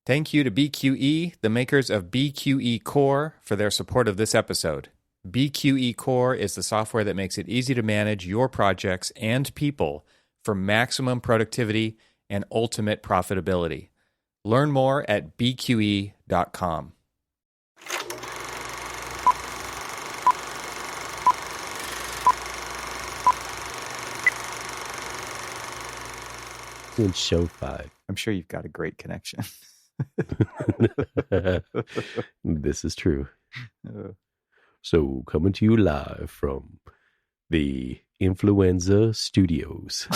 Thank you to BQE, the makers of BQE Core, for their support of this episode. BQE Core is the software that makes it easy to manage your projects and people for maximum productivity and ultimate profitability. Learn more at bqe.com. In show 5. I'm sure you've got a great connection. This is true. So, coming to you live from the Influenza Studios.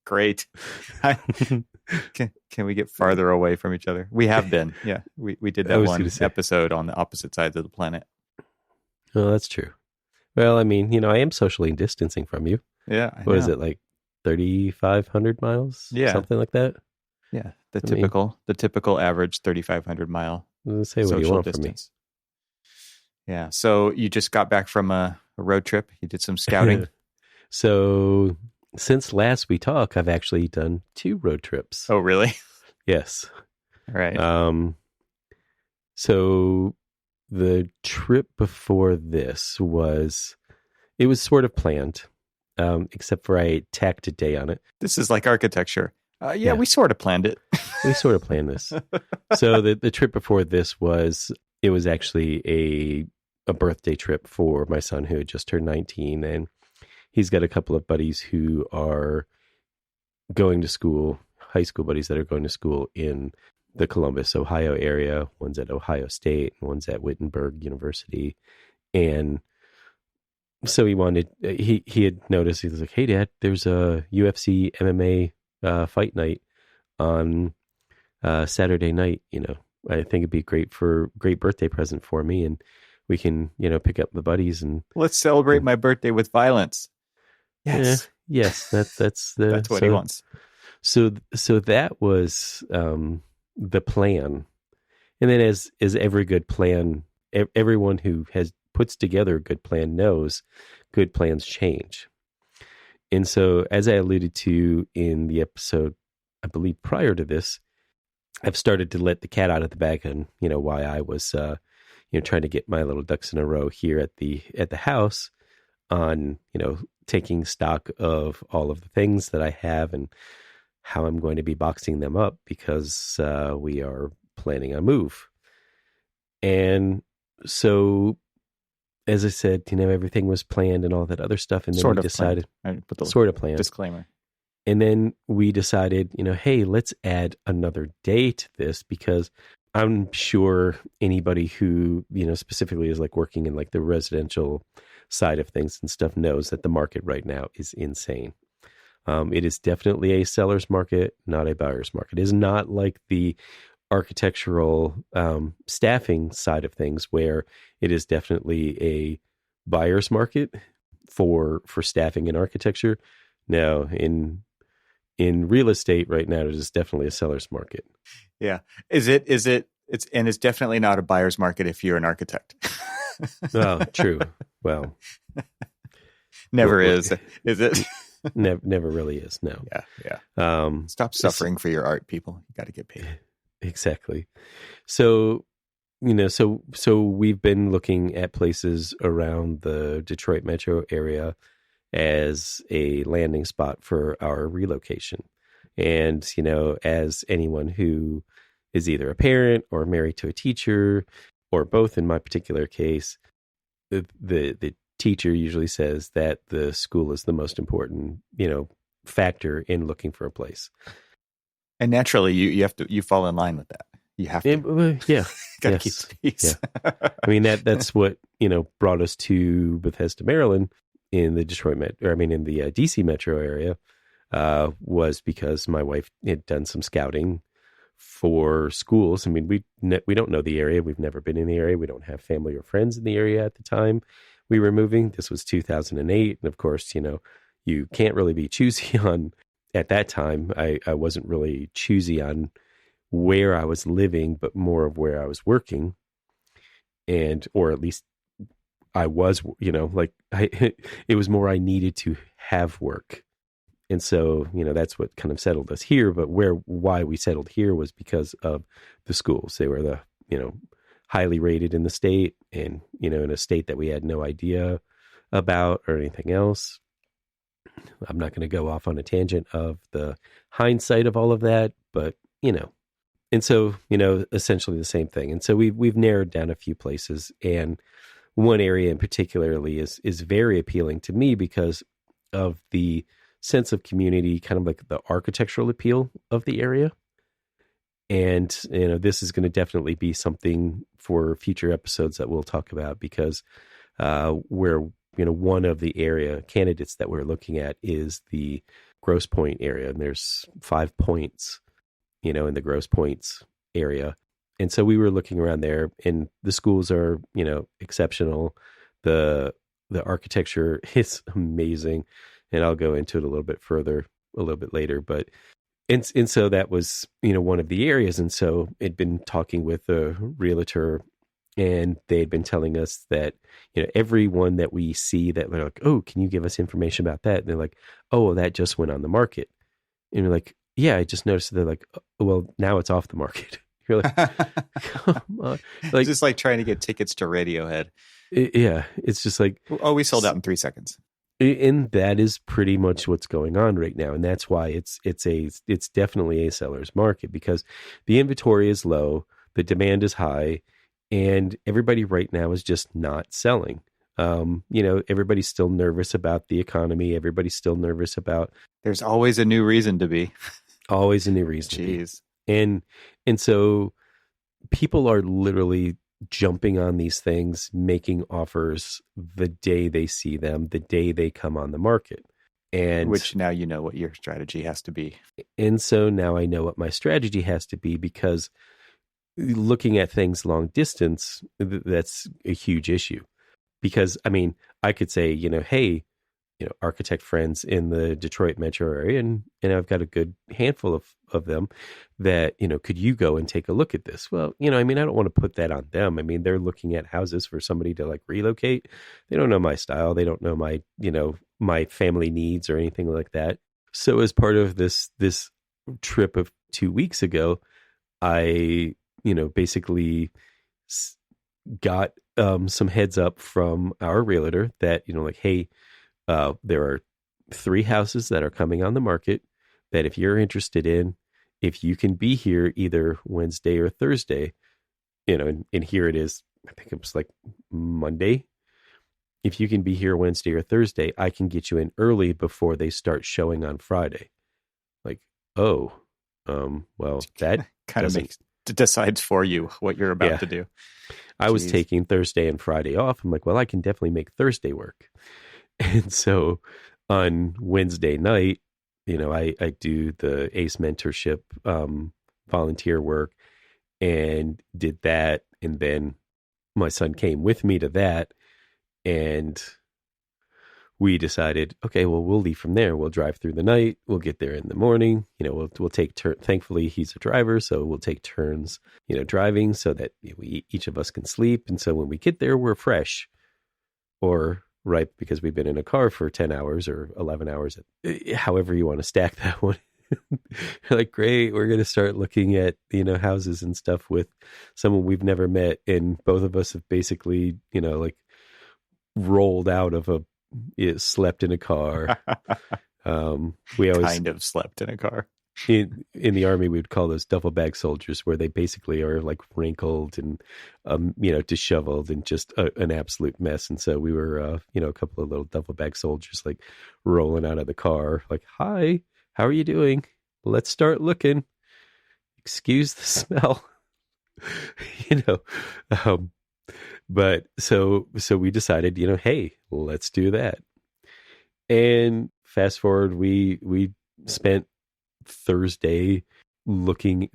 Great. Can we get farther away from each other? We have been. Yeah, we did that one episode on the opposite sides of the planet. Oh, that's true. Well, I mean, I am socially distancing from you. Yeah. What is it, like 3,500 miles? Yeah. Something like that? Yeah. The typical average 3,500 mile say what you want distance. From me. Yeah. So you just got back from a road trip. You did some scouting. So since last we talked, I've actually done 2 road trips. Oh, really? Yes. All right. So the trip before this was sort of planned, except for I tacked a day on it. This is like architecture. Yeah, we sort of planned it. We sort of planned this. So the trip before this was actually a birthday trip for my son who had just turned 19, and he's got a couple of buddies who are going to school, high school buddies that are going to school in the Columbus, Ohio area. One's at Ohio State, and one's at Wittenberg University. And so he had noticed, he was like, "Hey Dad, there's a UFC MMA fight night on Saturday night. I think it'd be great birthday present for me, and we can, pick up the buddies and let's celebrate my birthday with violence." Yes. Yes, that's what he wants. So that was the plan. And then as every good plan, everyone who puts together a good plan knows good plans change. And so, as I alluded to in the episode, I believe prior to this, I've started to let the cat out of the bag on, why I was, trying to get my little ducks in a row here at the house on, taking stock of all of the things that I have and how I'm going to be boxing them up because we are planning a move. And so, as I said, everything was planned and all that other stuff. And then we decided, sort of planned. Disclaimer. And then we decided, hey, let's add another day to this because I'm sure anybody who, specifically is like working in like the residential side of things and stuff knows that the market right now is insane. It is definitely a seller's market, not a buyer's market. It is not like the architectural staffing side of things where it is definitely a buyer's market for staffing in architecture. No, in real estate right now, it is definitely a seller's market. Yeah. It's definitely not a buyer's market if you're an architect. Oh, true. Well, never is it? Never really is. No. Yeah. Stop suffering for your art, people. You got to get paid. Exactly. So, so we've been looking at places around the Detroit metro area as a landing spot for our relocation. And, as anyone who is either a parent or married to a teacher or both in my particular case, the teacher usually says that the school is the most important, factor in looking for a place. And naturally you fall in line with that. You have to. Yeah. Gotta keep the peace. Yeah. I mean, that's what, brought us to Bethesda, Maryland in the in the DC metro area, was because my wife had done some scouting for schools. I mean, we don't know the area. We've never been in the area. We don't have family or friends in the area at the time we were moving. This was 2008. And of course, you can't really be choosy on, at that time, I wasn't really choosy on where I was living, but more of where I was working. Or at least I was, it was more I needed to have work. And so, that's what kind of settled us here. But why we settled here was because of the schools. They were the, highly rated in the state, and, in a state that we had no idea about or anything else. I'm not going to go off on a tangent of the hindsight of all of that, but, and so, essentially the same thing. And so we've narrowed down a few places, and one area in particularly is very appealing to me because of the sense of community, kind of like the architectural appeal of the area. And, this is going to definitely be something for future episodes that we'll talk about, because we're, one of the area candidates that we're looking at is the Grosse Pointe area. And there's 5 points, in the Grosse Pointes area. And so we were looking around there, and the schools are, exceptional. The architecture is amazing. And I'll go into it a little bit further a little bit later. But and so that was, one of the areas. And so I'd been talking with a realtor, and they'd been telling us that, everyone that we see that they're like, oh, can you give us information about that? And they're like, oh, that just went on the market. And we're like, yeah, I just noticed. They're like, oh, well, now it's off the market. You're like, come on. Like, it's just like trying to get tickets to Radiohead. Yeah. It's just like, oh, we sold out in 3 seconds. And that is pretty much what's going on right now. And that's why it's definitely a seller's market, because the inventory is low, the demand is high, and everybody right now is just not selling. Everybody's still nervous about the economy. Everybody's still nervous about. There's always a new reason to be. Always a new reason. Jeez. And so people are literally jumping on these things, making offers the day they see them, the day they come on the market. And which now you know what your strategy has to be. And so now I know what my strategy has to be, because looking at things long distance, that's a huge issue. Because, I could say, hey, architect friends in the Detroit metro area, and I've got a good handful of them that, could you go and take a look at this? Well, I don't want to put that on them. They're looking at houses for somebody to like relocate. They don't know my style. They don't know my, my family needs or anything like that. So as part of this trip of 2 weeks ago, I, basically got some heads up from our realtor that, like, hey, there are 3 houses that are coming on the market that if you're interested in, if you can be here either Wednesday or Thursday, and here it is, I think it was like Monday. If you can be here Wednesday or Thursday, I can get you in early before they start showing on Friday. Like, oh, well, that kind of decides for you what you're about to do. I was taking Thursday and Friday off. I'm like, well, I can definitely make Thursday work. And so on Wednesday night, I do the ACE mentorship volunteer work, and did that. And then my son came with me to that, and we decided, okay, well, we'll leave from there. We'll drive through the night. We'll get there in the morning. We'll take turn. Thankfully, he's a driver, so we'll take turns, driving, so that each of us can sleep. And so when we get there, we're fresh, or right, because we've been in a car for 10 hours or 11 hours, however you want to stack that one. You're like, great, we're going to start looking at, houses and stuff with someone we've never met. And both of us have basically, like rolled out of slept in a car. We always kind of slept in a car. In the Army, we would call those duffel bag soldiers, where they basically are like wrinkled and, disheveled and just an absolute mess. And so we were, a couple of little duffel bag soldiers, like rolling out of the car, like, hi, how are you doing? Let's start looking. Excuse the smell. But so we decided, hey, let's do that. And fast forward, we spent Thursday looking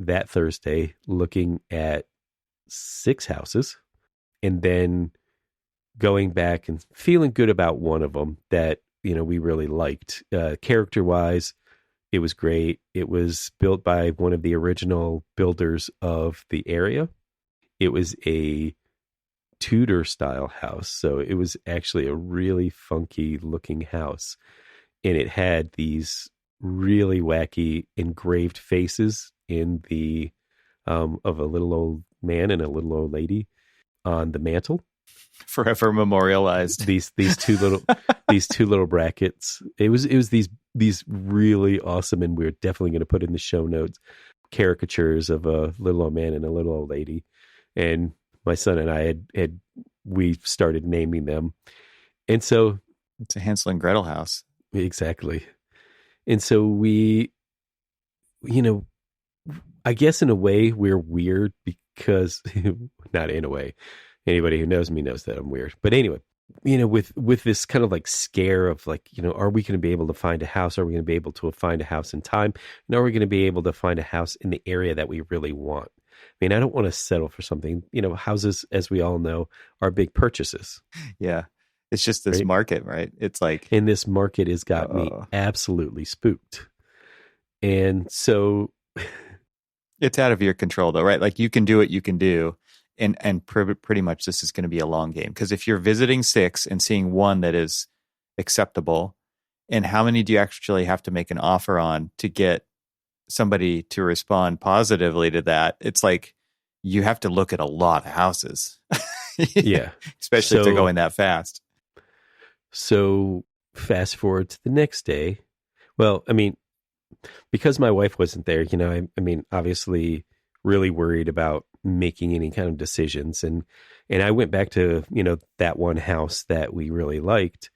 at 6 houses, and then going back and feeling good about one of them that, we really liked. Character wise, it was great. It was built by one of the original builders of the area. It was a Tudor style house. So it was actually a really funky looking house. And it had these really wacky engraved faces in the of a little old man and a little old lady on the mantle. Forever memorialized. These two little brackets. It was these really awesome, and we're definitely going to put in the show notes, caricatures of a little old man and a little old lady. And my son and I we started naming them. And so it's a Hansel and Gretel house. Exactly. And so we, I guess in a way we're weird because not in a way. Anybody who knows me knows that I'm weird. But anyway, with this kind of like scare of like, are we going to be able to find a house? Are we going to be able to find a house in time? And are we going to be able to find a house in the area that we really want? I mean, I don't want to settle for something. Houses, as we all know, are big purchases. Yeah. It's just this market, right? It's like... And this market has got me absolutely spooked. And so... It's out of your control, though, right? Like, you can do what you can do. And pretty much this is going to be a long game. Because if you're visiting 6 and seeing one that is acceptable, and how many do you actually have to make an offer on to get somebody to respond positively to that? It's like you have to look at a lot of houses. Yeah. Especially if they're going that fast. So fast forward to the next day. Well, I mean, because my wife wasn't there, I mean, obviously really worried about making any kind of decisions. And I went back to, that one house that we really liked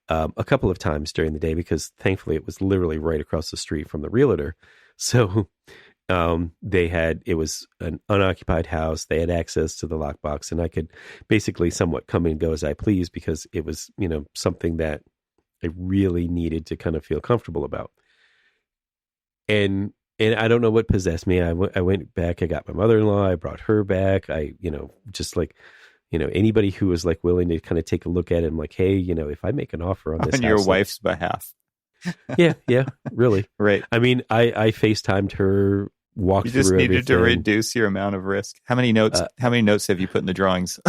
a couple of times during the day, because thankfully it was literally right across the street from the realtor. So it was an unoccupied house. They had access to the lockbox, and I could basically somewhat come and go as I please, because it was, something that I really needed to kind of feel comfortable about. And I don't know what possessed me. I went back, I got my mother-in-law, I brought her back. Just like, anybody who was like willing to kind of take a look at it, I'm like, hey, if I make an offer on this on house, your wife's behalf. Yeah, really. Right. I mean, I FaceTimed her, walked through everything. You just needed to reduce your amount of risk. How many notes have you put in the drawings?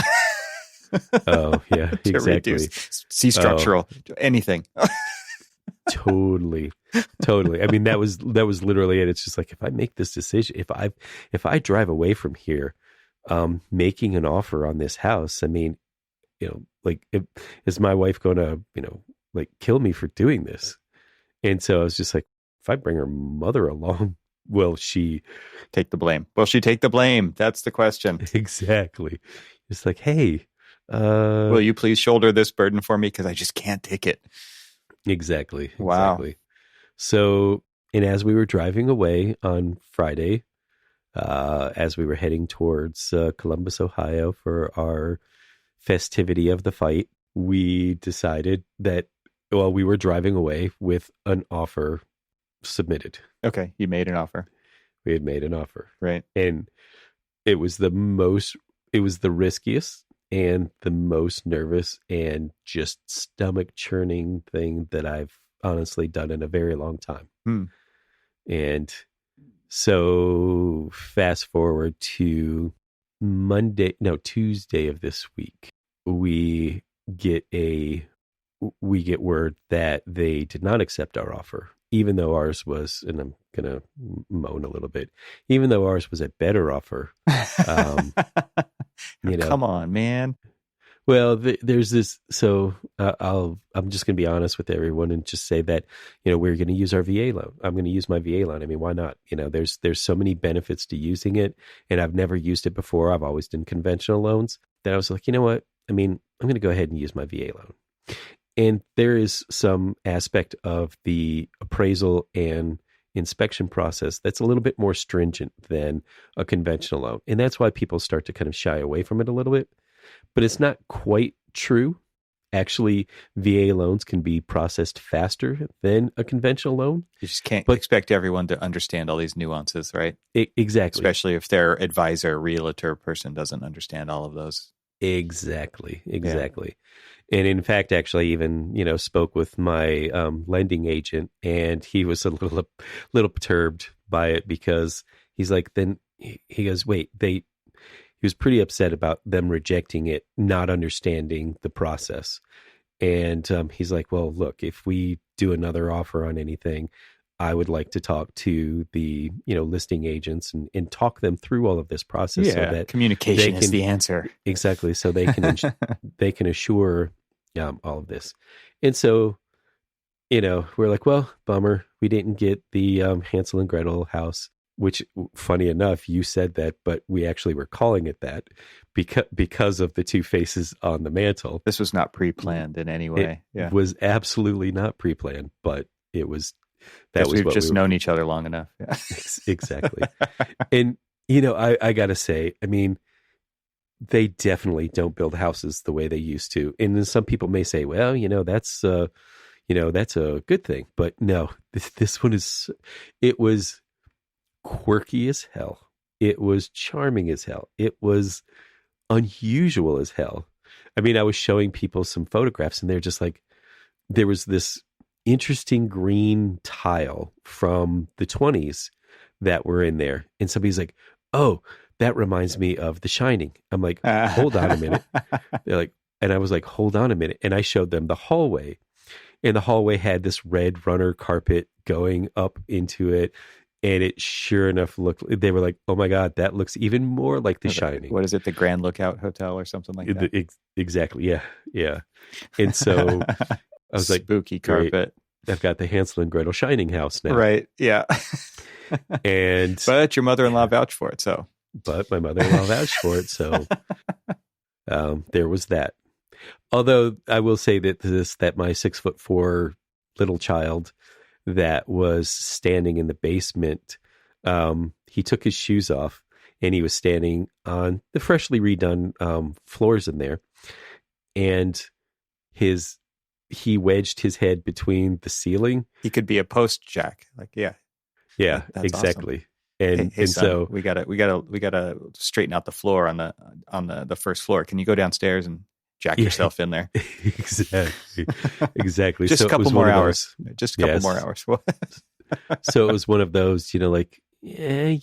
Oh, yeah, to exactly. Reduce. See structural, anything. Totally. I mean, that was literally it. It's just like, if I make this decision, if I drive away from here, making an offer on this house, I mean, is my wife going to, like kill me for doing this? And so I was just like, if I bring her mother along, will she take the blame? Will she take the blame? That's the question. Exactly. It's like, hey, will you please shoulder this burden for me? Because I just can't take it. Exactly. Wow. Exactly. So, and as we were driving away on Friday, as we were heading towards Columbus, Ohio for our festivity of the fight, we decided that, well, we were driving away with an offer submitted. Okay. You made an offer. We had made an offer. Right. And it was the riskiest and the most nervous and just stomach churning thing that I've honestly done in a very long time. And so fast forward to Tuesday of this week, we get word that they did not accept our offer, even though ours was, and I'm going to moan a little bit, even though ours was a better offer. Come on, man. Well, there's this. So I'm just going to be honest with everyone and just say that, we're going to use our VA loan. I'm going to use my VA loan. I mean, why not? There's so many benefits to using it, and I've never used it before. I've always done conventional loans. That I was like, you know what? I mean, I'm going to go ahead and use my VA loan. And there is some aspect of the appraisal and inspection process that's a little bit more stringent than a conventional loan. And that's why people start to kind of shy away from it a little bit. But it's not quite true. Actually, VA loans can be processed faster than a conventional loan. You just can't expect everyone to understand all these nuances, right? Exactly. Especially if their advisor, realtor person doesn't understand all of those. Exactly. Yeah. And in fact, actually even, spoke with my lending agent, and he was a little perturbed by it, because he's like, then he goes, wait, he was pretty upset about them rejecting it, not understanding the process. And he's like, well, look, if we do another offer on anything, I would like to talk to the, listing agents and talk them through all of this process so that communication is the answer. Exactly. So they can, they can assure all of this. And so, we're like, well, bummer. We didn't get the Hansel and Gretel house, which, funny enough, you said that, but we actually were calling it that because of the two faces on the mantle. This was not pre-planned in any way. It was absolutely not pre-planned, but it was. We've just known each other long enough. Yeah. Exactly. And, I got to say, I mean, they definitely don't build houses the way they used to. And then some people may say, well, that's a good thing. But no, this one it was quirky as hell. It was charming as hell. It was unusual as hell. I mean, I was showing people some photographs and they're just like, there was this interesting green tile from the 20s that were in there. And somebody's like, oh, that reminds me of The Shining. I'm like, hold on a minute. They're like, and I was like, hold on a minute. And I showed them the hallway. And the hallway had this red runner carpet going up into it. And it sure enough they were like, oh my God, that looks even more like The Shining. What is it? The Grand Lookout Hotel or something like that? Exactly. Yeah. Yeah. And so I was like, spooky carpet. I've got the Hansel and Gretel Shining house now. Right. Yeah. But your mother-in-law vouched for it. But my mother-in-law vouched for it. So there was that. Although I will say that my 6'4" little child that was standing in the basement, he took his shoes off and he was standing on the freshly redone floors in there. And he wedged his head between the ceiling. He could be a post jack. Like, yeah. Yeah, exactly. Awesome. And hey, son, so we gotta straighten out the floor on the first floor. Can you go downstairs and jack yourself in there? Exactly. Just a couple more hours. Just a couple more hours. So it was one of those, like, I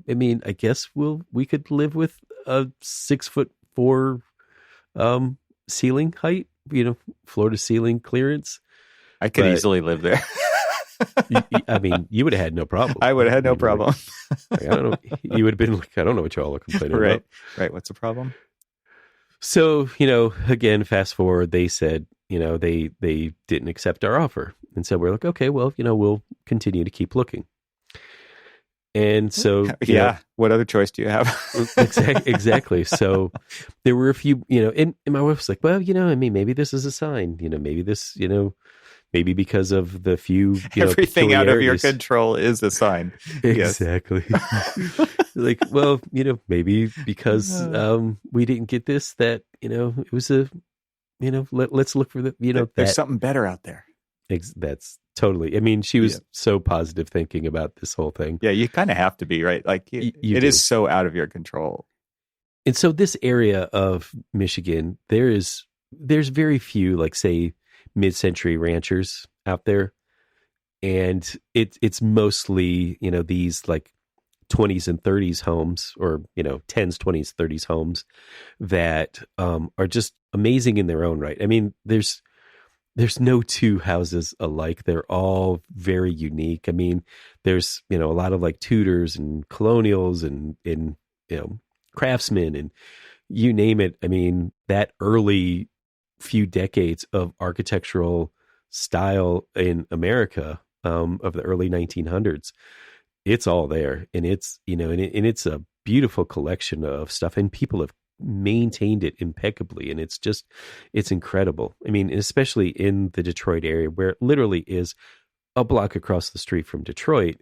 mean, I guess we could live with a 6'4" ceiling height, floor to ceiling clearance. I could easily live there. I mean, you would have had no problem. I would have had no problem. Like, I don't know. You would have been like, I don't know what y'all are complaining about. Right. What's the problem? So, again, fast forward, they said, they didn't accept our offer. And so we're like, okay, well, we'll continue to keep looking. And so, what other choice do you have? Exactly. So there were a few, and my wife was like, well, I mean, maybe this is a sign, maybe this, maybe because of the few, everything out of your control is a sign. Exactly. Like, well, maybe because we didn't get this, that, it was let's look for there's something better out there. That's totally, I mean, she was so positive thinking about this whole thing. Yeah, you kind of have to be, right? Like, it is so out of your control. And so this area of Michigan, there's very few, like, say, mid-century ranchers out there. And it's mostly, these like 20s and 30s homes, or, 10s, 20s, 30s homes that are just amazing in their own right. I mean, there's no two houses alike. They're all very unique. I mean, there's, a lot of like Tudors and colonials and craftsmen and you name it. I mean, that early few decades of architectural style in America of the early 1900s, it's all there. And it's, and it's a beautiful collection of stuff, and people have maintained it impeccably. And it's incredible. I mean, especially in the Detroit area, where it literally is a block across the street from Detroit,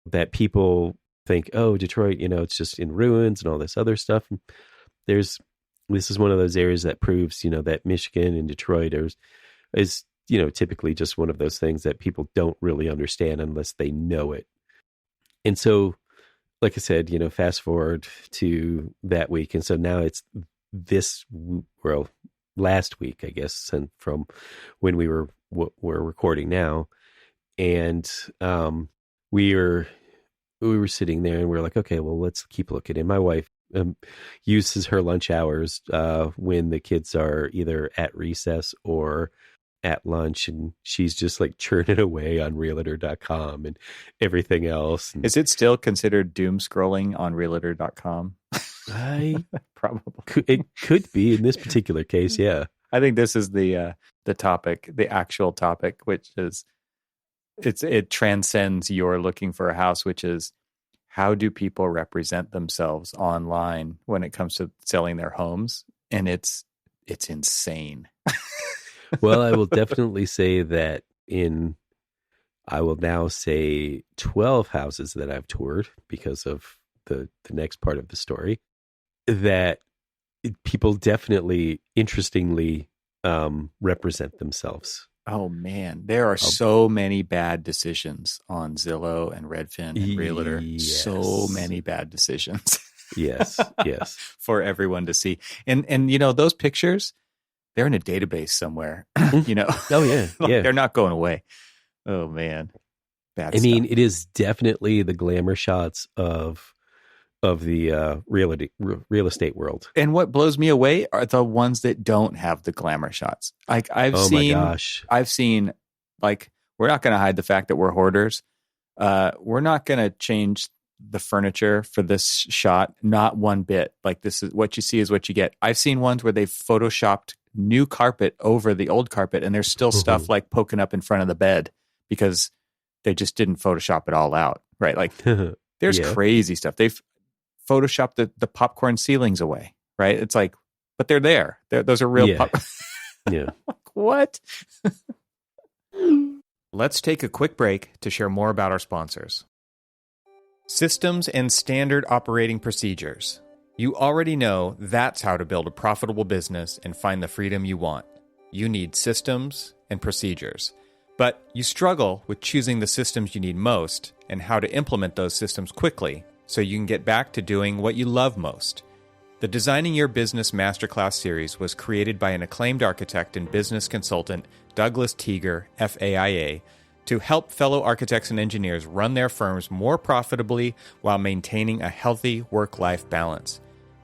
that people think, oh, Detroit, it's just in ruins and all this other stuff. This is one of those areas that proves, that Michigan and Detroit is typically just one of those things that people don't really understand unless they know it. And so, like I said, fast forward to that week. And so now it's last week, I guess, and from when we're recording now. And we were sitting there and we're like, okay, well, let's keep looking. And my wife uses her lunch hours when the kids are either at recess or at lunch, and she's just like churning away on realtor.com and everything else. And Is it still considered doom scrolling on realtor.com? Probably. It could be in this particular case, yeah. I think this is the topic, the actual topic, which is it transcends your looking for a house, which is how do people represent themselves online when it comes to selling their homes? And it's insane. Well, I will definitely say that I will now say 12 houses that I've toured because of the next part of the story, that people definitely, interestingly, represent themselves. Oh man, there are so many bad decisions on Zillow and Redfin and Realtor. Yes. So many bad decisions. Yes. For everyone to see. And those pictures, they're in a database somewhere, Oh yeah. Yeah. They're not going away. Oh man. Bad I mean, stuff. it is definitely the glamour shots of the real estate world. And what blows me away are the ones that don't have the glamour shots. Like I've seen, like, we're not going to hide the fact that we're hoarders. We're not going to change the furniture for this shot, not one bit. Like, this is what you see is what you get. I've seen ones where they've photoshopped new carpet over the old carpet, and there's still stuff like poking up in front of the bed because they just didn't Photoshop it all out, right? Like, there's crazy stuff. They've Photoshopped the popcorn ceilings away, right? It's like, but they're there. Those are real. Yeah. Like, what? Let's take a quick break to share more about our sponsors. Systems and standard operating procedures. You already know that's how to build a profitable business and find the freedom you want. You need systems and procedures. But you struggle with choosing the systems you need most and how to implement those systems quickly so you can get back to doing what you love most. The Designing Your Business Masterclass series was created by an acclaimed architect and business consultant, Douglas Teager, FAIA, to help fellow architects and engineers run their firms more profitably while maintaining a healthy work-life balance.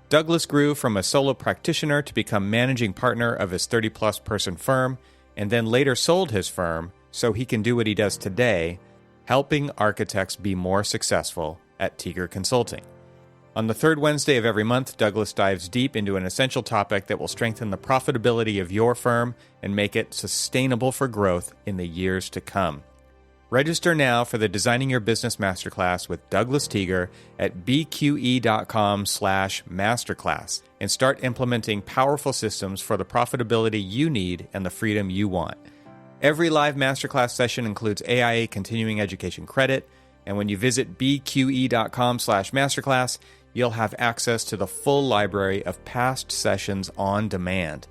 Douglas grew from a solo practitioner to become managing partner of his 30-plus person firm, and then later sold his firm so he can do what he does today, helping architects be more successful at Teager Consulting. On the third Wednesday of every month, Douglas dives deep into an essential topic that will strengthen the profitability of your firm and make it sustainable for growth in the years to come. Register now for the Designing Your Business Masterclass with Douglas Teager at bqe.com/masterclass and start implementing powerful systems for the profitability you need and the freedom you want. Every live masterclass session includes AIA continuing education credit, and when you visit bqe.com/masterclass, you'll have access to the full library of past sessions on demand.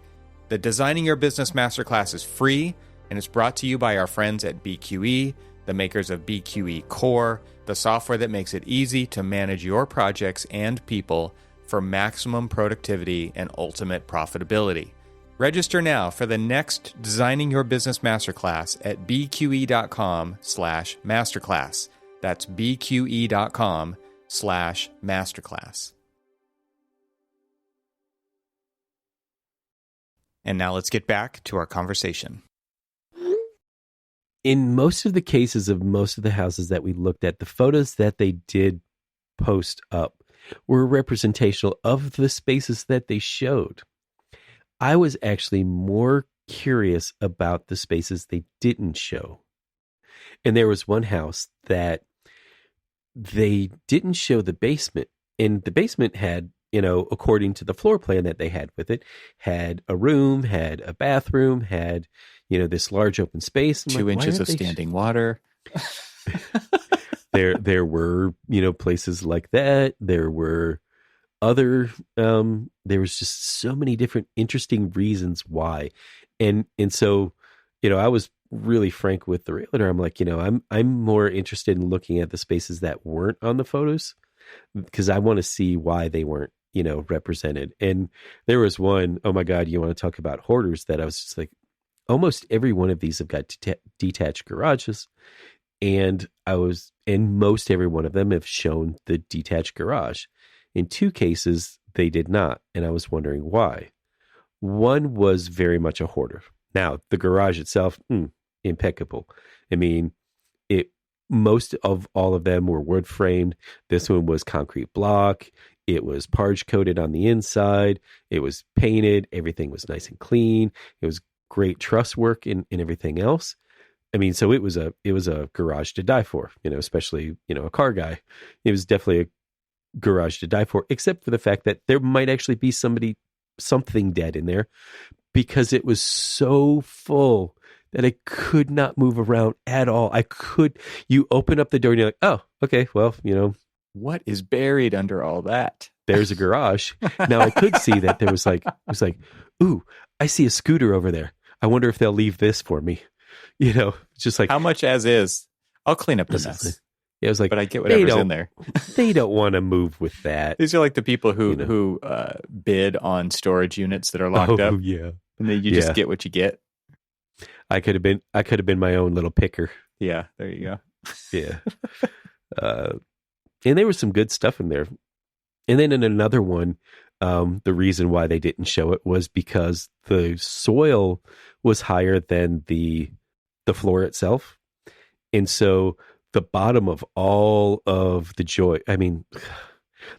The Designing Your Business Masterclass is free, and it's brought to you by our friends at BQE, the makers of BQE Core, the software that makes it easy to manage your projects and people for maximum productivity and ultimate profitability. Register now for the next Designing Your Business Masterclass at bqe.com/masterclass. That's bqe.com/masterclass. And now let's get back to our conversation. In most of the cases of most of the houses that we looked at, the photos that they did post up were representational of the spaces that they showed. I was actually more curious about the spaces they didn't show. And there was one house that they didn't show the basement. And the basement had, according to the floor plan that they had with it, had a room, had a bathroom, had, this large open space. 2 inches of standing water. There were, places like that. There were other, there was just so many different interesting reasons why. And so, I was really frank with the realtor. I'm like, I'm more interested in looking at the spaces that weren't on the photos because I want to see why they weren't, represented. And there was one, oh my God, you want to talk about hoarders, that I was just like, almost every one of these have got detached garages. And most every one of them have shown the detached garage. In 2 cases, they did not. And I was wondering why. One was very much a hoarder. Now, the garage itself, impeccable. I mean, most of all of them were wood framed. This one was concrete block. It was parge coated on the inside. It was painted. Everything was nice and clean. It was great truss work and everything else. I mean, so it was a garage to die for, especially, a car guy. It was definitely a garage to die for, except for the fact that there might actually be something dead in there, because it was so full that I could not move around at all. You open up the door and you're like, oh, okay, well, what is buried under all that? There's a garage. Now I could see that it was like, ooh, I see a scooter over there. I wonder if they'll leave this for me. Just like, how much as is? I'll clean up the mess. Yeah, I was like, but I get whatever's in there. They don't want to move with that. These are like the people who bid on storage units that are locked up. Yeah, and then you just get what you get. I could have been my own little picker. Yeah, there you go. Yeah, and there was some good stuff in there. And then in another one, the reason why they didn't show it was because the soil was higher than the floor itself, and so the bottom of all of the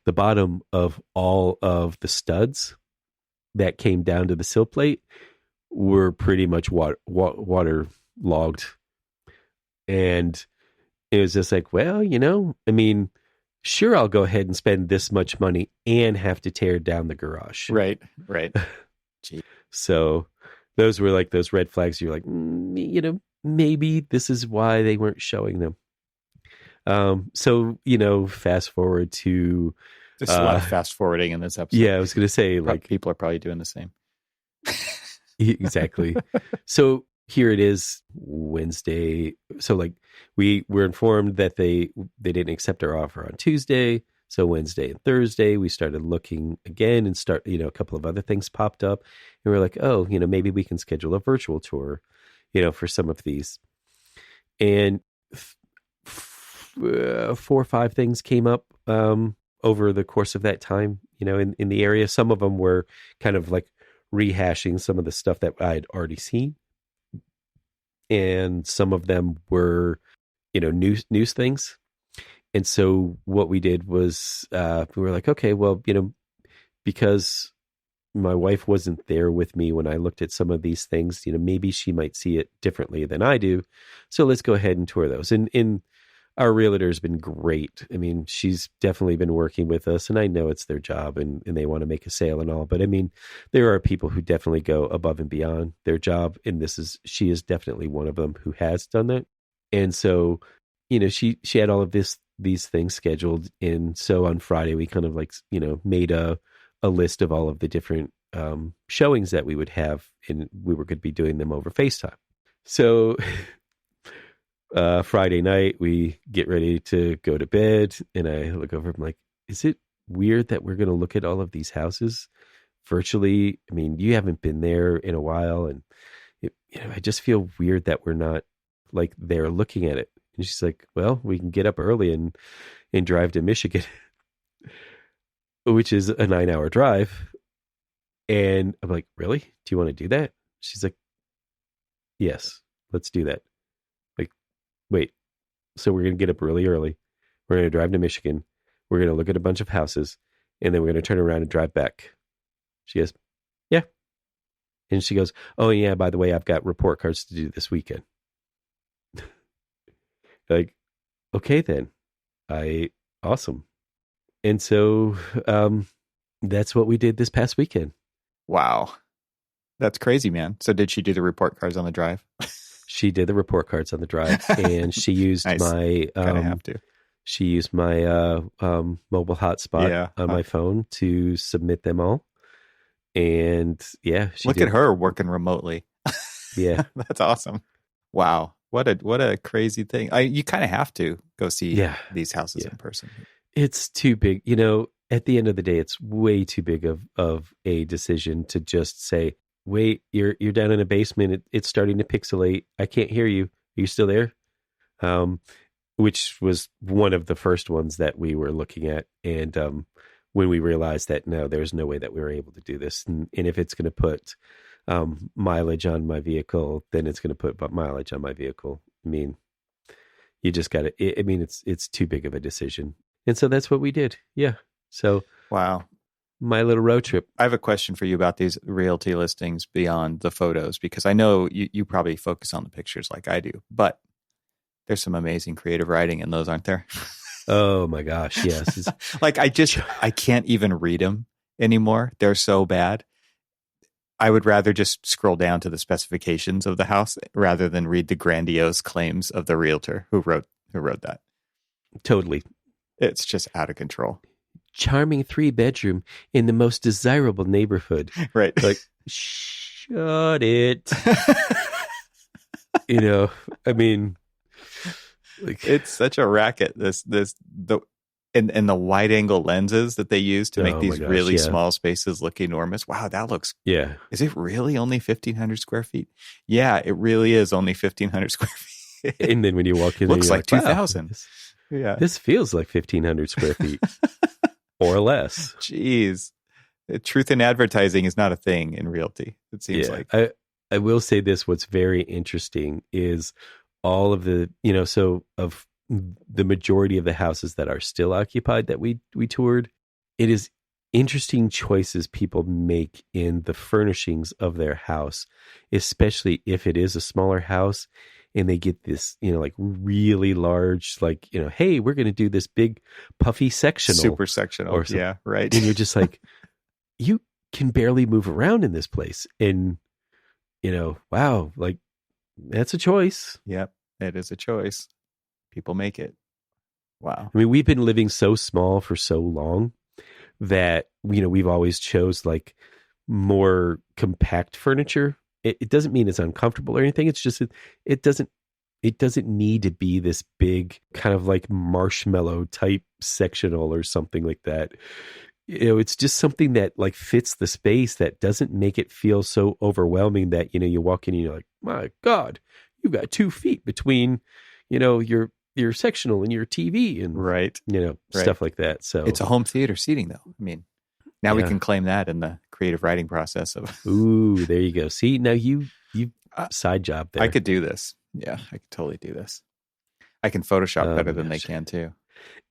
bottom of all of the studs that came down to the sill plate were pretty much water logged. And it was just like, well, sure, I'll go ahead and spend this much money and have to tear down the garage. Right. So those were like those red flags. You're like, maybe this is why they weren't showing them. So, fast forward to... There's a lot of fast forwarding in this episode. Yeah, I was going to say, people are probably doing the same. Exactly. So here it is, Wednesday. So we were informed that they didn't accept our offer on Tuesday. So Wednesday and Thursday, we started looking again and a couple of other things popped up. And we're like, oh, maybe we can schedule a virtual tour, for some of these. And 4 or 5 things came up over the course of that time, in the area. Some of them were kind of like rehashing some of the stuff that I had already seen. And some of them were, news things. And so what we did was we were like, okay, well, because my wife wasn't there with me when I looked at some of these things, maybe she might see it differently than I do. So let's go ahead and tour those. And our realtor's been great. I mean, she's definitely been working with us, and I know it's their job and they want to make a sale and all. But I mean, there are people who definitely go above and beyond their job. And she is definitely one of them who has done that. And so, she had all of these things scheduled. And so on Friday, we kind of made a list of all of the different showings that we would have, and we were going to be doing them over FaceTime. So Friday night, we get ready to go to bed, and I look over, I'm like, is it weird that we're going to look at all of these houses virtually? I mean, you haven't been there in a while, and I just feel weird that we're not there looking at it. And she's like, well, we can get up early and drive to Michigan, which is a 9-hour drive. And I'm like, really? Do you want to do that? She's like, yes, let's do that. Wait, so we're going to get up really early. We're going to drive to Michigan. We're going to look at a bunch of houses, and then we're going to turn around and drive back. She goes, yeah. And she goes, oh, yeah, by the way, I've got report cards to do this weekend. Okay, then. Awesome. And so that's what we did this past weekend. Wow. That's crazy, man. So did she do the report cards on the drive? She did the report cards on the drive, and she used nice. my kind of have to. She used my mobile hotspot on my phone to submit them all. And yeah, look at her working remotely. Yeah, that's awesome. Wow, what a crazy thing. You kind of have to go see these houses in person. It's too big, At the end of the day, it's way too big of a decision to just say, wait, you're down in a basement. It's starting to pixelate. I can't hear you. Are you still there? Which was one of the first ones that we were looking at. And when we realized that, no, there's no way that we were able to do this. And if it's going to put mileage on my vehicle, then it's going to put mileage on my vehicle. I mean, you just got to, I mean, it's too big of a decision. And so that's what we did. Yeah. So Wow. my little road trip. I have a question for you about these realty listings beyond the photos, because I know you probably focus on the pictures like I do, but there's some amazing creative writing in those, aren't there? Oh my gosh. Yes. Like I can't even read them anymore. They're so bad. I would rather just scroll down to the specifications of the house rather than read the grandiose claims of the realtor who wrote that. Totally. It's just out of control. Charming 3-bedroom in the most desirable neighborhood. Right. Like, shut it. I mean, like, it's such a racket. And the wide angle lenses that they use to make these really small spaces look enormous. Wow, that looks. Yeah. Is it really only 1,500 square feet? Yeah, it really is only 1,500 square feet. And then when you walk in, looks like 2,000. Wow, this feels like 1,500 square feet or less. Jeez, truth in advertising is not a thing in realty. It seems like. I will say this: what's very interesting is all of the of the majority of the houses that are still occupied that we toured. It is interesting choices people make in the furnishings of their house, especially if it is a smaller house and they get this, like really large, like, hey, we're going to do this big puffy sectional. Super sectional. Or yeah, right. And you're just like, you can barely move around in this place. And, wow, like that's a choice. Yep, it is a choice. People make it. Wow. I mean, we've been living so small for so long that, we've always chose like more compact furniture. It doesn't mean it's uncomfortable or anything. It's just, it doesn't need to be this big kind of like marshmallow type sectional or something like that. It's just something that like fits the space, that doesn't make it feel so overwhelming that, you walk in and you're like, my God, you've got 2 feet between, your sectional and your TV and right. Stuff like that. So it's a home theater seating though. I mean, now we can claim that in the creative writing process of. Ooh, there you go. See, now you side job there. I could do this. Yeah, I could totally do this. I can Photoshop better than they can too.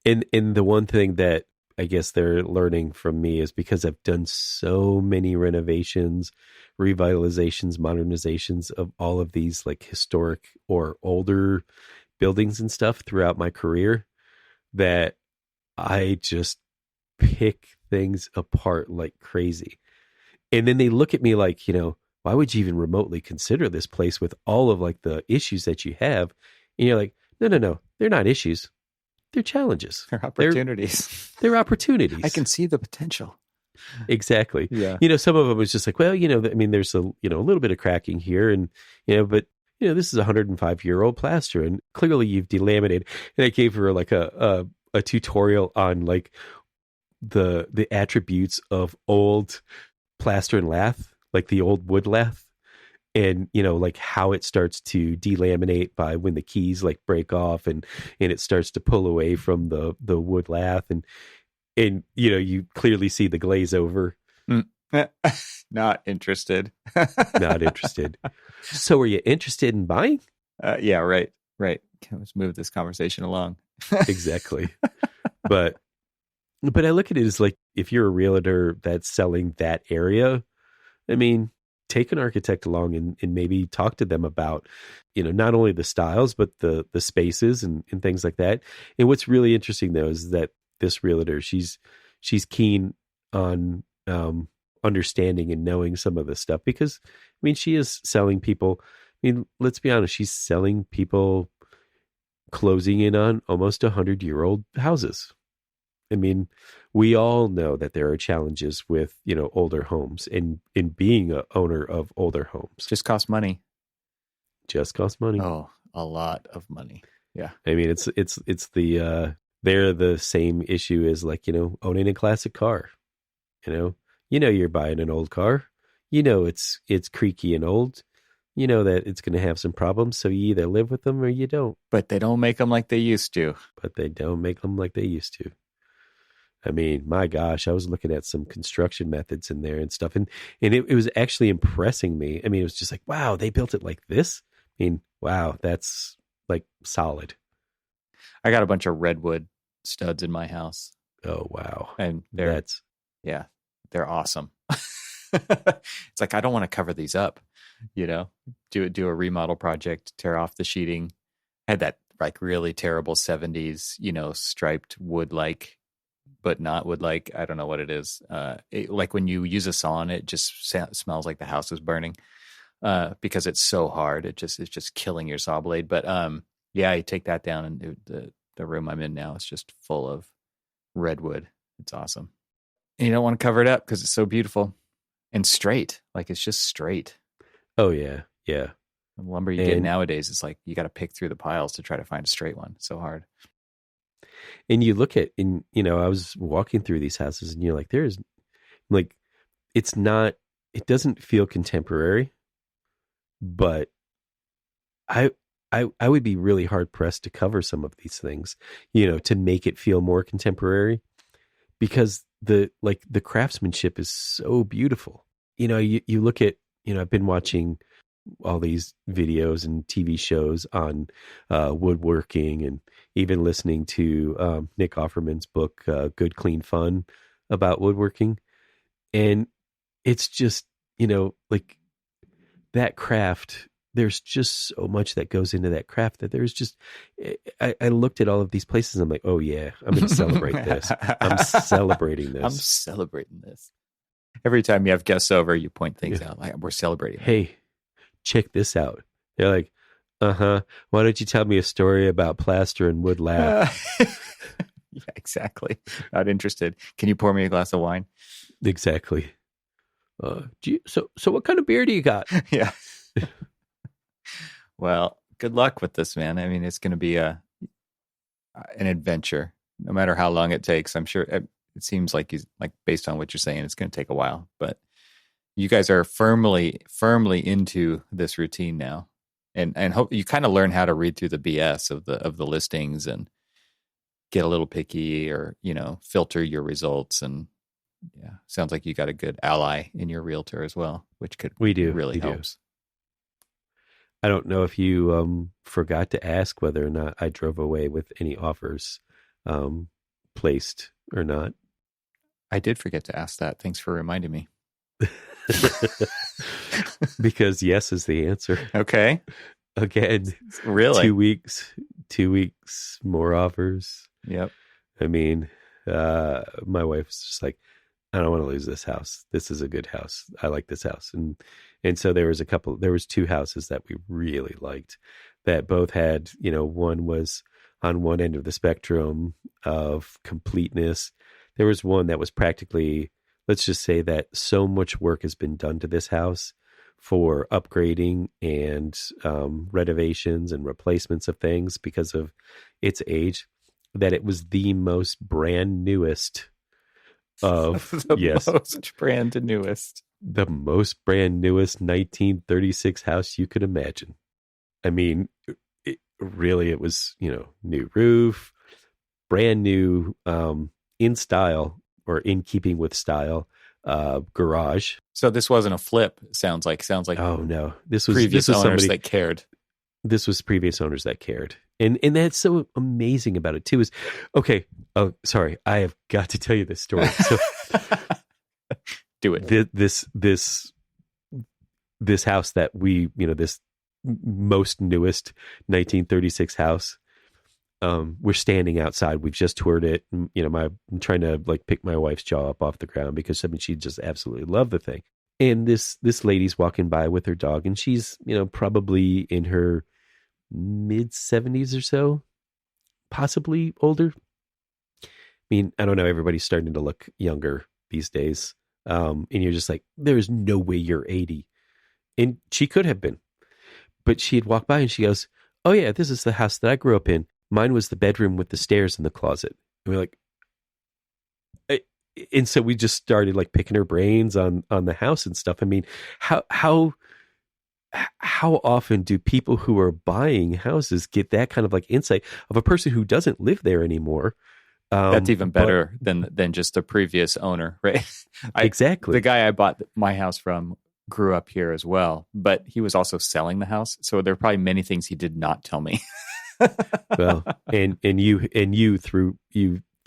And the one thing that I guess they're learning from me is because I've done so many renovations, revitalizations, modernizations of all of these like historic or older buildings and stuff throughout my career, that I just pick things apart like crazy. And then they look at me like, why would you even remotely consider this place with all of like the issues that you have? And you're like, no, they're not issues. They're challenges. They're opportunities. They're opportunities. I can see the potential. Exactly. Yeah. Some of them was just like, well, I mean, there's a little bit of cracking here, and but this is a 105-year-old plaster, and clearly you've delaminated. And I gave her like a tutorial on like the attributes of old plaster and lath, like the old wood lath, and like how it starts to delaminate by when the keys like break off and it starts to pull away from the wood lath, and you clearly see the glaze over. Not interested. Not interested. So are you interested in buying? Yeah, right. Let's move this conversation along. Exactly. But I look at it as like, if you're a realtor that's selling that area, I mean, take an architect along and maybe talk to them about, not only the styles, but the spaces and things like that. And what's really interesting though, is that this realtor, she's keen on, understanding and knowing some of this stuff, because I mean, she is selling people. I mean, let's be honest, she's selling people closing in on almost 100-year-old houses. I mean, we all know that there are challenges with, older homes, and in being a owner of older homes. Just costs money. Oh, a lot of money. Yeah. I mean, it's the, they're the same issue as like, owning a classic car. You're buying an old car. It's creaky and old. That it's going to have some problems, so you either live with them or you don't. But they don't make them like they used to. I mean, my gosh, I was looking at some construction methods in there and stuff, and it was actually impressing me. I mean, it was just like, wow, they built it like this. I mean, wow, that's like solid. I got a bunch of redwood studs in my house. Oh wow, and they're awesome. It's like, I don't want to cover these up, do a remodel project, tear off the sheeting. Had that like really terrible 70s, striped wood like, but not wood like. I don't know what it is. Like when you use a saw on it, just smells like the house is burning because it's so hard. It's just killing your saw blade. But yeah, you take that down, and the room I'm in now is just full of redwood. It's awesome. And you don't want to cover it up because it's so beautiful and straight. Like, it's just straight. Oh yeah, yeah. The lumber you get nowadays is like, you got to pick through the piles to try to find a straight one. It's so hard. And you look at, I was walking through these houses, and you're like, there's like, it doesn't feel contemporary, but I would be really hard pressed to cover some of these things, to make it feel more contemporary, because the craftsmanship is so beautiful. You look at, I've been watching all these videos and TV shows on woodworking, and even listening to Nick Offerman's book, Good Clean Fun, about woodworking. And it's just, like that craft, there's just so much that goes into that craft that there's just, I looked at all of these places and I'm like, oh yeah, I'm going to celebrate this. I'm celebrating this. I'm celebrating this. Every time you have guests over, you point things out. Like, we're celebrating. Hey, check this out. They're like, why don't you tell me a story about plaster and wood lab? Yeah, exactly. Not interested. Can you pour me a glass of wine? Exactly. So what kind of beer do you got? Yeah. Well, good luck with this, man. I mean, it's going to be an adventure, no matter how long it takes. I'm sure it seems like based on what you're saying, it's going to take a while, but you guys are firmly into this routine now, and hope you kind of learn how to read through the BS of the listings and get a little picky, or filter your results. And yeah, sounds like you got a good ally in your realtor as well, which could really helps. I don't know if you forgot to ask whether or not I drove away with any offers placed or not. I did forget to ask that. Thanks for reminding me. Because yes is the answer. Okay. Again, really? 2 weeks, more offers. Yep. I mean, my wife's just like, I don't want to lose this house. This is a good house. I like this house. And so there was 2 houses that we really liked that both had, one was on one end of the spectrum of completeness. There was one that was practically, let's just say that so much work has been done to this house for upgrading and renovations and replacements of things because of its age, that it was the most brand newest of most brand newest. The most brand newest 1936 house you could imagine. I mean, it was, new roof, brand new, in style or in keeping with style, garage. So this wasn't a flip. Sounds like. Oh no, this was previous owners that cared. This was previous owners that cared. And that's so amazing about it too is, okay. Oh, sorry. I have got to tell you this story. So do it. This house that we, this most newest 1936 house, we're standing outside. We've just toured it. And, I'm trying to pick my wife's jaw up off the ground because she just absolutely loved the thing. And this lady's walking by with her dog, and she's, probably in her mid 70s or so, possibly older. I mean, I don't know. Everybody's starting to look younger these days. And you're just like, there's no way you're 80. And she could have been. But she had walked by and she goes, oh yeah, this is the house that I grew up in. Mine was the bedroom with the stairs and the closet. And we're like, and so we just started picking her brains on the house and stuff. I mean, how often do people who are buying houses get that kind of insight of a person who doesn't live there anymore That's even better than just the previous owner, right? Exactly. The guy I bought my house from grew up here as well, but he was also selling the house, so there are probably many things he did not tell me. Well, and you through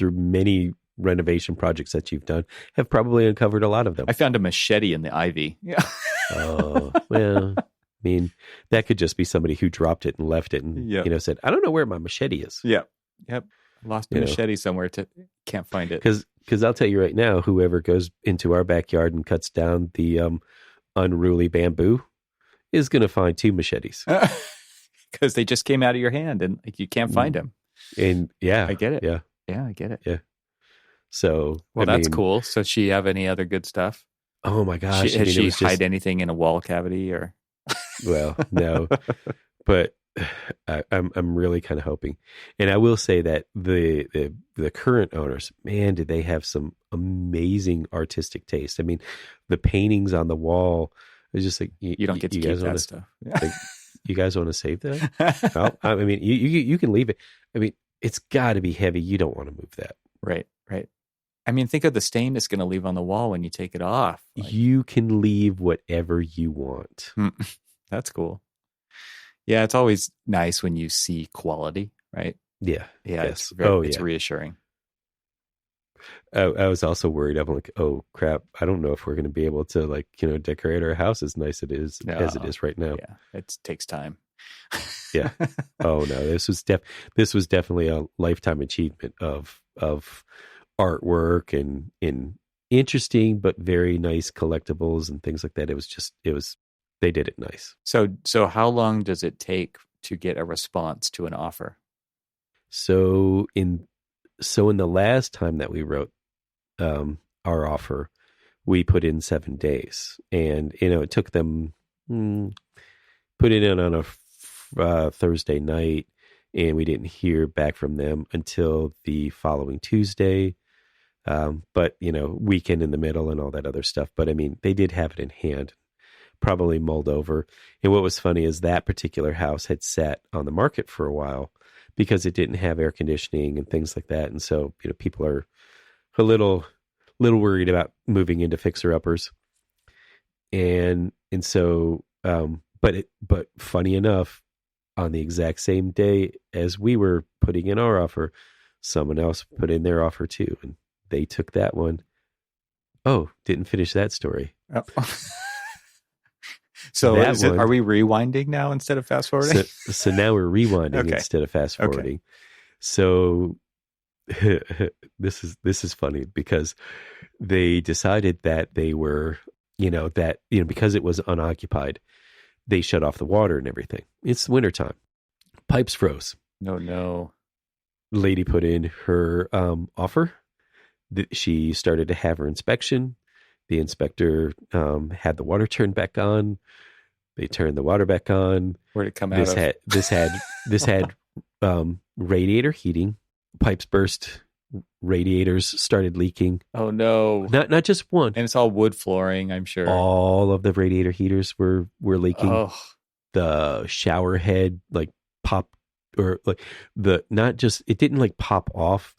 many renovation projects that you've done have probably uncovered a lot of them. I found a machete in the ivy. Yeah. Oh, well, I mean, that could just be somebody who dropped it and left it and said, I don't know where my machete is. Yep. Lost a machete somewhere, can't find it. Because I'll tell you right now, whoever goes into our backyard and cuts down the unruly bamboo is going to find 2 machetes. Because they just came out of your hand and you can't find them. And I get it. Yeah, I get it. Yeah. So that's cool. So, does she have any other good stuff? Oh my gosh! Has she hide anything in a wall cavity or? Well, no, but I'm really kind of hoping, and I will say that the current owners, man, did they have some amazing artistic taste? I mean, the paintings on the wall is just like you don't get to keep that stuff. Like, you guys want to save that? Well, I mean, you can leave it. I mean, it's got to be heavy. You don't want to move that. Right. I mean, think of the stain it's going to leave on the wall when you take it off. You can leave whatever you want. That's cool. Yeah, it's always nice when you see quality, right? Yeah. Yes. It's reassuring. I was also worried. I'm like, oh crap! I don't know if we're going to be able to decorate our house as nice as it is right now. Yeah, it takes time. Yeah. Oh no, this was definitely a lifetime achievement of artwork and in interesting but very nice collectibles and things like that. It was they did it nice. So how long does it take to get a response to an offer? So in the last time that we wrote our offer, we put in 7 days, and it took them put it in on a Thursday night, and we didn't hear back from them until the following Tuesday. But weekend in the middle and all that other stuff. But I mean, they did have it in hand, probably mulled over. And what was funny is that particular house had sat on the market for a while because it didn't have air conditioning and things like that. And so, people are a little worried about moving into fixer uppers. And so, but funny enough, on the exact same day as we were putting in our offer, someone else put in their offer too. And they took that one. Oh, didn't finish that story. Oh. So are we rewinding now instead of fast forwarding? So now we're rewinding instead of fast forwarding. Okay. So this is funny because they decided that they were, because it was unoccupied, they shut off the water and everything. It's wintertime. Pipes froze. No. Lady put in her offer. She started to have her inspection. The inspector had the water turned back on. They turned the water back on. Where'd it come out of? This had radiator heating. Pipes burst. Radiators started leaking. Oh no! Not just one. And it's all wood flooring, I'm sure. All of the radiator heaters were leaking. Oh. The shower head popped, or it didn't pop off.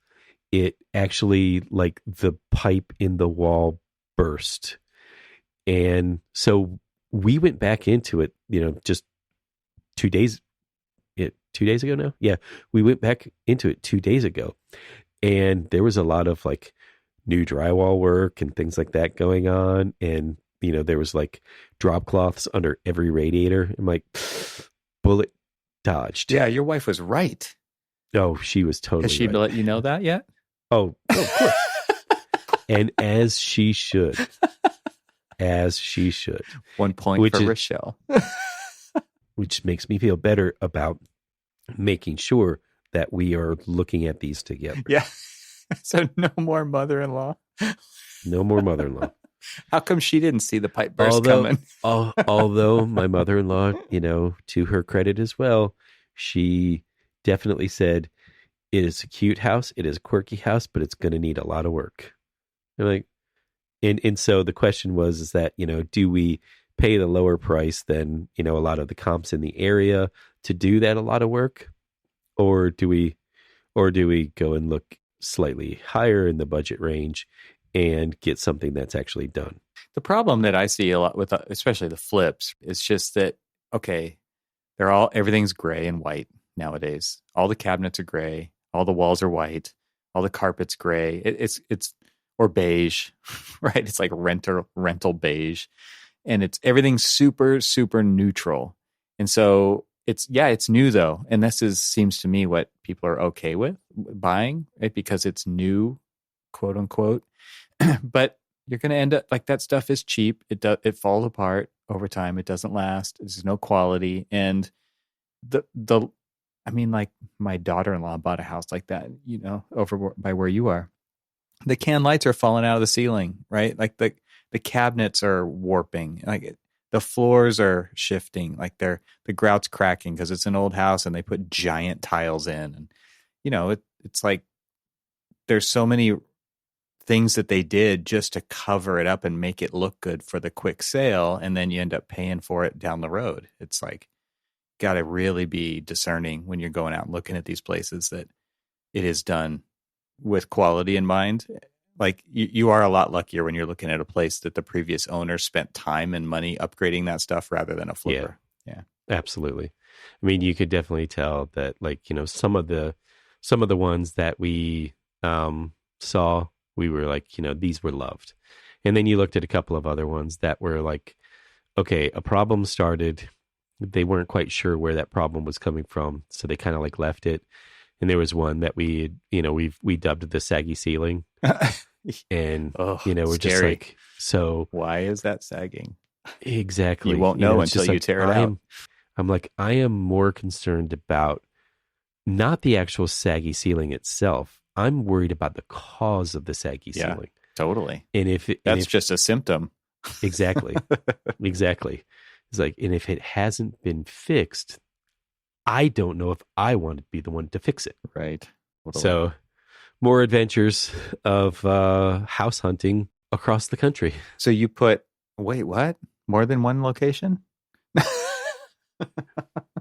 It actually the pipe in the wall burst. And so we went back into it, just 2 days. 2 days ago now? Yeah. We went back into it 2 days ago. And there was a lot of new drywall work and things like that going on. And, there was drop cloths under every radiator. I'm like, bullet dodged. Yeah. Your wife was right. Oh, she was totally Has she right. let you know that yet? Oh, of course. And as she should. 1 point for Rochelle. Which makes me feel better about making sure that we are looking at these together. Yeah. So no more mother-in-law. No more mother-in-law. How come she didn't see the pipe burst coming? Although my mother-in-law, to her credit as well, she definitely said, it is a cute house, it is a quirky house, but it's going to need a lot of work. I'm and so the question is that, do we pay the lower price than, a lot of the comps in the area to do that a lot of work? Or do we go and look slightly higher in the budget range and get something that's actually done. The problem that I see a lot with, especially the flips, is just that, okay, everything's gray and white nowadays. All the cabinets are gray. All the walls are white. All the carpet's gray. It's or beige, right? It's like rental beige, and everything's super, super neutral. And so it's new though. And seems to me what people are okay with buying, right? Because it's new, quote unquote. But you're going to end up like that stuff is cheap. It falls apart over time. It doesn't last. There's no quality. And like my daughter-in-law bought a house like that, over by where you are. The can lights are falling out of the ceiling, right? Like the cabinets are warping. Like the floors are shifting. Like the grout's cracking because it's an old house and they put giant tiles in. And, it's like there's so many things that they did just to cover it up and make it look good for the quick sale. And then you end up paying for it down the road. It's like, got to really be discerning when you're going out and looking at these places that it is done with quality in mind. Like you are a lot luckier when you're looking at a place that the previous owner spent time and money upgrading that stuff rather than a flipper. Yeah. Absolutely. I mean, you could definitely tell that, like, some of the ones that we saw, we were like, these were loved. And then you looked at a couple of other ones that were like, okay, a problem started. They weren't quite sure where that problem was coming from. So they kind of like left it. And there was one that we dubbed the saggy ceiling. And, we're scary. just like, so why is that sagging? Exactly. You won't know until you tear it out. I'm like, I am more concerned about not the actual saggy ceiling itself. I'm worried about the cause of the saggy ceiling. Totally. And if just a symptom. Exactly. Exactly. It's like, and if it hasn't been fixed, I don't know if I want to be the one to fix it. Right. Totally. So more adventures of house hunting across the country. So you wait, what? More than one location?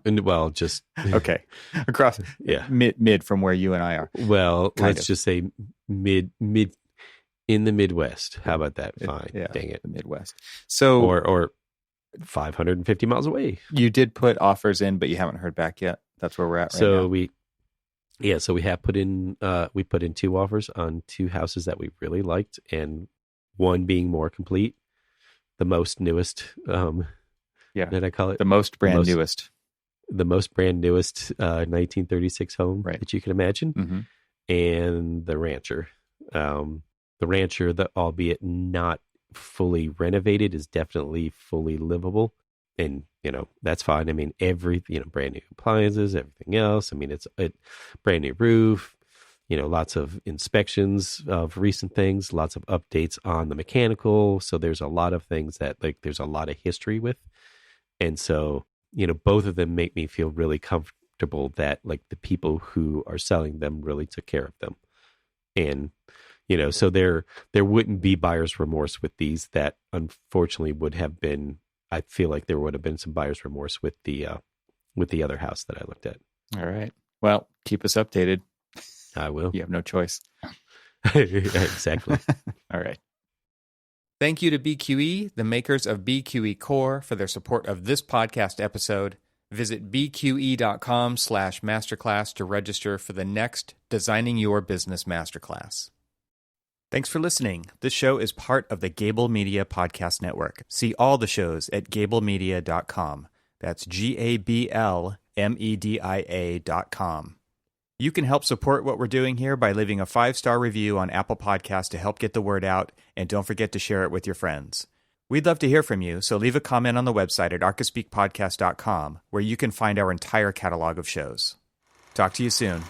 And well, just okay, across mid from where you and I are. Well, let's just say mid in the Midwest. How about that? Fine, dang it, the Midwest. So or 550 miles away. You did put offers in, but you haven't heard back yet. That's where we're at right now. So we have put in 2 offers on 2 houses that we really liked, and one being more complete, the most newest. Did I call it the most brand newest? The most brand newest 1936 home that you can imagine, mm-hmm. and the rancher. The rancher, that albeit not fully renovated, is definitely fully livable, and that's fine. I mean, brand new appliances, everything else. I mean, it's a brand new roof. Lots of inspections of recent things, lots of updates on the mechanical. So there's a lot of things that there's a lot of history with, and so. Both of them make me feel really comfortable that the people who are selling them really took care of them. And, so there wouldn't be buyer's remorse with these that unfortunately would have been, I feel like there would have been some buyer's remorse with the other house that I looked at. All right. Well, keep us updated. I will. You have no choice. Exactly. All right. Thank you to BQE, the makers of BQE Core, for their support of this podcast episode. Visit bqe.com/masterclass to register for the next Designing Your Business Masterclass. Thanks for listening. This show is part of the Gable Media Podcast Network. See all the shows at gablemedia.com. That's GABLMEDIA.com. You can help support what we're doing here by leaving a 5-star review on Apple Podcasts to help get the word out, and don't forget to share it with your friends. We'd love to hear from you, so leave a comment on the website at archispeakpodcast.com, where you can find our entire catalog of shows. Talk to you soon.